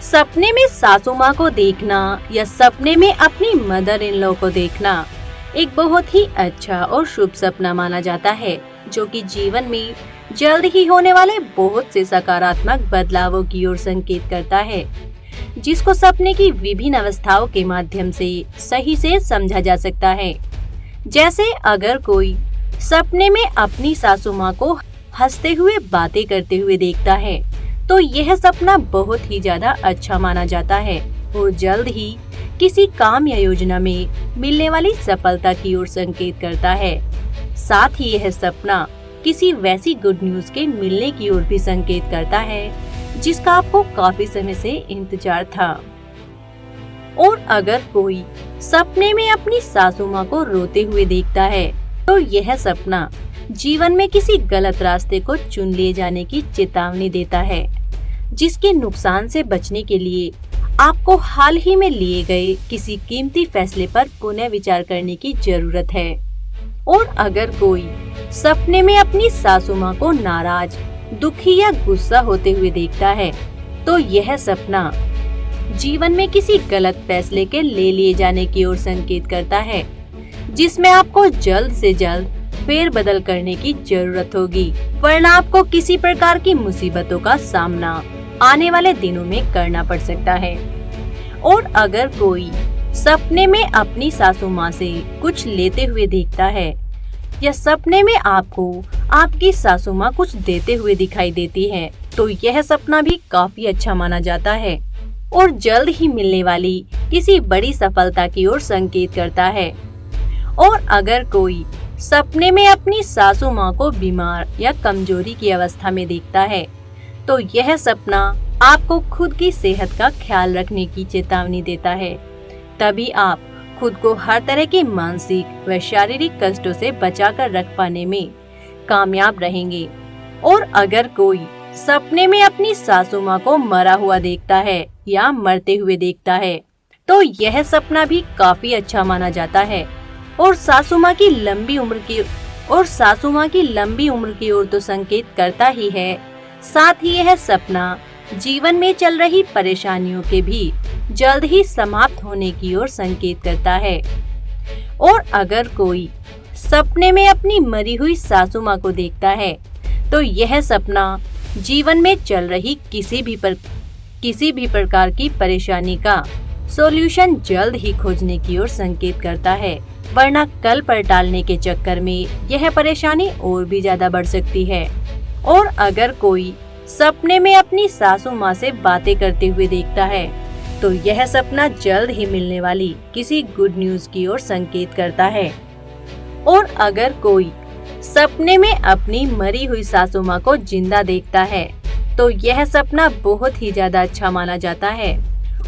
सपने में सासू माँ को देखना या सपने में अपनी मदर इन लॉ को देखना एक बहुत ही अच्छा और शुभ सपना माना जाता है, जो कि जीवन में जल्द ही होने वाले बहुत से सकारात्मक बदलावों की ओर संकेत करता है, जिसको सपने की विभिन्न अवस्थाओं के माध्यम से सही से समझा जा सकता है। जैसे अगर कोई सपने में अपनी सासू माँ को हंसते हुए बातें करते हुए देखता है, तो यह सपना बहुत ही ज्यादा अच्छा माना जाता है और जल्द ही किसी काम या योजना में मिलने वाली सफलता की ओर संकेत करता है। साथ ही यह सपना किसी वैसी गुड न्यूज के मिलने की ओर भी संकेत करता है जिसका आपको काफी समय से इंतजार था। और अगर कोई सपने में अपनी सासू माँ को रोते हुए देखता है, तो यह सपना जीवन में किसी गलत रास्ते को चुन लिए जाने की चेतावनी देता है, जिसके नुकसान से बचने के लिए आपको हाल ही में लिए गए किसी कीमती फैसले पर पुनः विचार करने की जरूरत है। और अगर कोई सपने में अपनी सासू माँ को नाराज, दुखी या गुस्सा होते हुए देखता है, तो यह सपना जीवन में किसी गलत फैसले के ले लिए जाने की ओर संकेत करता है, जिसमें आपको जल्द से जल्द फेरबदल करने की जरूरत होगी, वरना आपको किसी प्रकार की मुसीबतों का सामना आने वाले दिनों में करना पड़ सकता है। और अगर कोई सपने में अपनी सासू माँ से कुछ लेते हुए देखता है या सपने में आपको आपकी सासू माँ कुछ देते हुए दिखाई देती है, तो यह सपना भी काफी अच्छा माना जाता है और जल्द ही मिलने वाली किसी बड़ी सफलता की ओर संकेत करता है। और अगर कोई सपने में अपनी सासू माँ को बीमार या कमजोरी की अवस्था में देखता है, तो यह सपना आपको खुद की सेहत का ख्याल रखने की चेतावनी देता है। तभी आप खुद को हर तरह के मानसिक व शारीरिक कष्टों से बचाकर रख पाने में कामयाब रहेंगे। और अगर कोई सपने में अपनी सासू माँ को मरा हुआ देखता है या मरते हुए देखता है, तो यह सपना भी काफी अच्छा माना जाता है और सासू माँ की लंबी उम्र की ओर तो संकेत करता ही है। साथ ही यह सपना जीवन में चल रही परेशानियों के भी जल्द ही समाप्त होने की ओर संकेत करता है। और अगर कोई सपने में अपनी मरी हुई सासू माँ को देखता है, तो यह सपना जीवन में चल रही किसी भी प्रकार की परेशानी का सॉल्यूशन जल्द ही खोजने की ओर संकेत करता है, वरना कल पर टालने के चक्कर में यह परेशानी और भी ज्यादा बढ़ सकती है। और अगर कोई सपने में अपनी सासू माँ से बातें करते हुए देखता है, तो यह सपना जल्द ही मिलने वाली किसी गुड न्यूज की ओर संकेत करता है। और अगर कोई सपने में अपनी मरी हुई सासू माँ को जिंदा देखता है, तो यह सपना बहुत ही ज्यादा अच्छा माना जाता है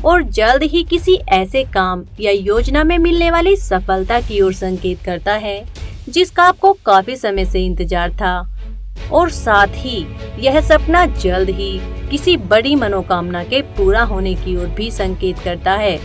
और जल्द ही किसी ऐसे काम या योजना में मिलने वाली सफलता की ओर संकेत करता है जिसका आपको काफी समय से इंतजार था। और साथ ही यह सपना जल्द ही किसी बड़ी मनोकामना के पूरा होने की ओर भी संकेत करता है।